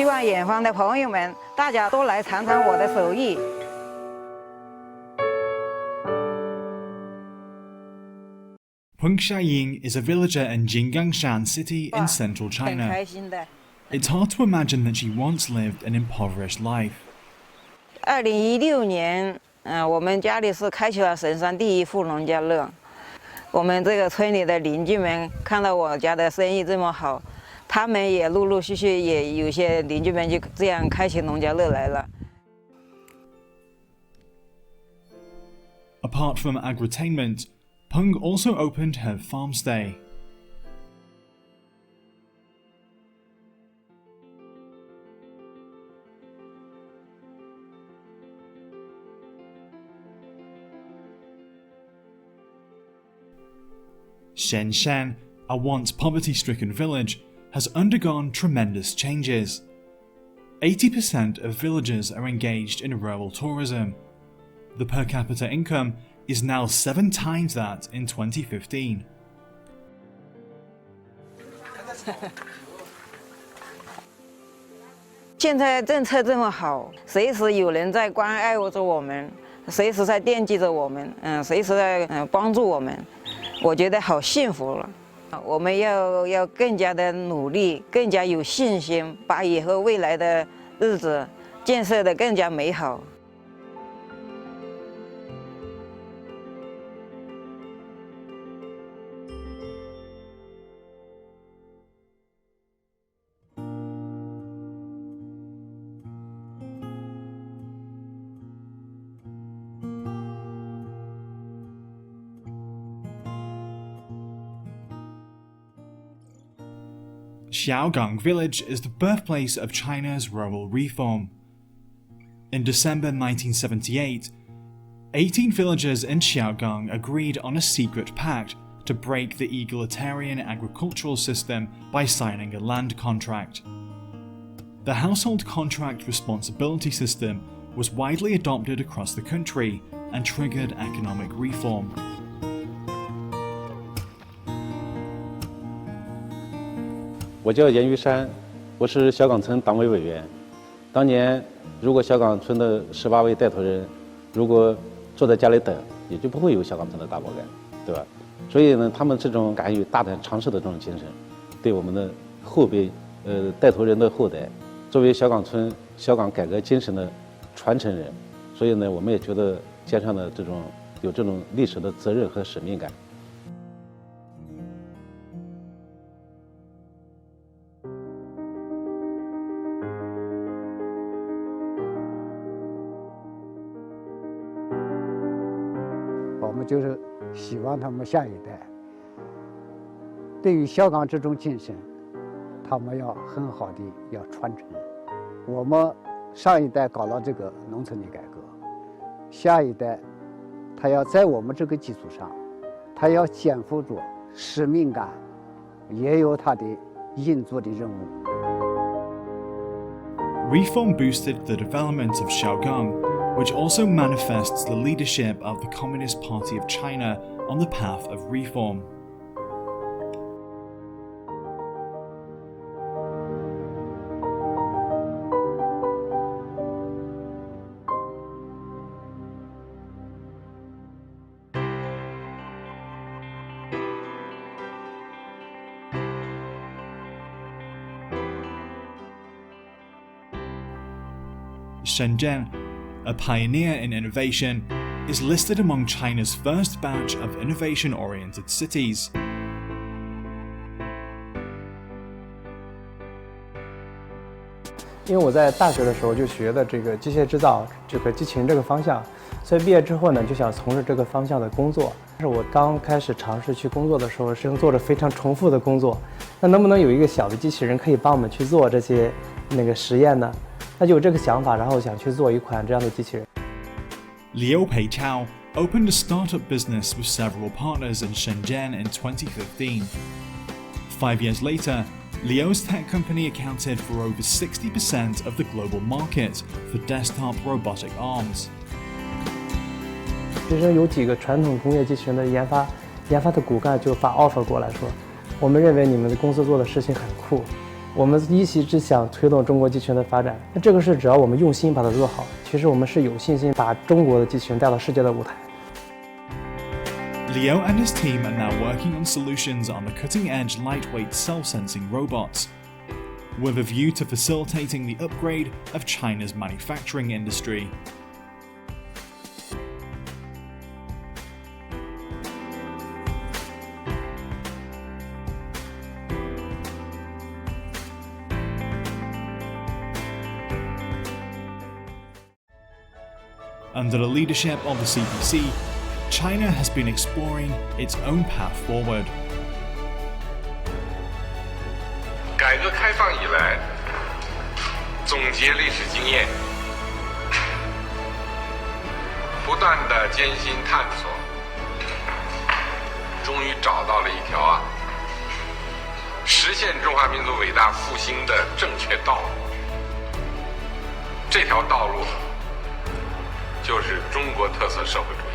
希望远方的朋友们，大家都来尝尝我的手艺。Peng Xiaying is a villager in Jinggangshan City in central 很 China. 开心的。 It's hard to imagine that she once lived an impoverished life. 2016年，我们家里是开启了神山第一户农家乐。我们这个村里的邻居们看到我家的生意这么好，他们也陆陆续续也有些邻居们就这样开起农家乐来了。 Apart from agritainment, Peng also opened her farmstay. Shenshan, a once poverty-stricken village, has undergone tremendous changes. 80% of villagers are engaged in rural tourism. The per capita income is now 7 times that in 2015. 现在政策这么好，随时有人在关爱着我们，随时在惦记着我们，随时在帮助我们，我觉得好幸福了。我们要更加的努力，更加有信心，把以后未来的日子建设得更加美好。 Xiaogang village is the birthplace of China's rural reform. In December 1978, 18 villagers in Xiaogang agreed on a secret pact to break the egalitarian agricultural system by signing a land contract. The household contract responsibility system was widely adopted across the country and triggered economic reform. 我叫严玉山，我是小岗村党委委员。当年，如果小岗村的18位带头人，如果坐在家里等，也就不会有小岗村的大锅盖，对吧？所以呢，他们这种敢于大胆尝试的这种精神，对我们的后辈，带头人的后代，作为小岗村小岗改革精神的传承人，所以呢，我们也觉得肩上的有这种历史的责任和使命感。 我们就是希望他们下一代对于小岗这种精神，他们要很好的要传承。我们上一代搞了这个农村的改革，下一代他要在我们这个基础上，他要肩负着使命感，也有他的应做的任务。 Reform boosted the development of Xiaogang, which also manifests the leadership of the Communist Party of China on the path of reform. Shenzhen, a pioneer in innovation, is listed among China's first batch of innovation-oriented cities. 因为我在大学的时候就学的这个机械制造、这个机器人这个方向，所以毕业之后呢，就想从事这个方向的工作。但是我刚开始尝试去工作的时候，是做着非常重复的工作。那能不能有一个小的机器人可以帮我们去做这些实验呢？那就有这个想法，然后想去做一款这样的机器人。 Liu Peichao opened a startup business with several partners in Shenzhen in 2015. 5 years later, Liu's tech company accounted for over 60% of the global market for desktop robotic arms. 其实有几个传统工业机器人的研发的骨干就发 offer 过来说，我们认为你们的公司做的事情很酷，我们一心只想推动中国机器人的发展。那这个事只要我们用心把它做好，其实我们是有信心把中国的机器人带到世界的舞台。Liu and his team are now working on solutions on the cutting-edge lightweight cell-sensing robots, with a view to facilitating the upgrade of China's manufacturing industry. Under the leadership of the CPC, China has been exploring its own path forward. 改革开放以来，总结历史经验，不断的艰辛探索，终于找到了一条实现中华民族伟大复兴的正确道路。这条道路就是中国特色社会主义。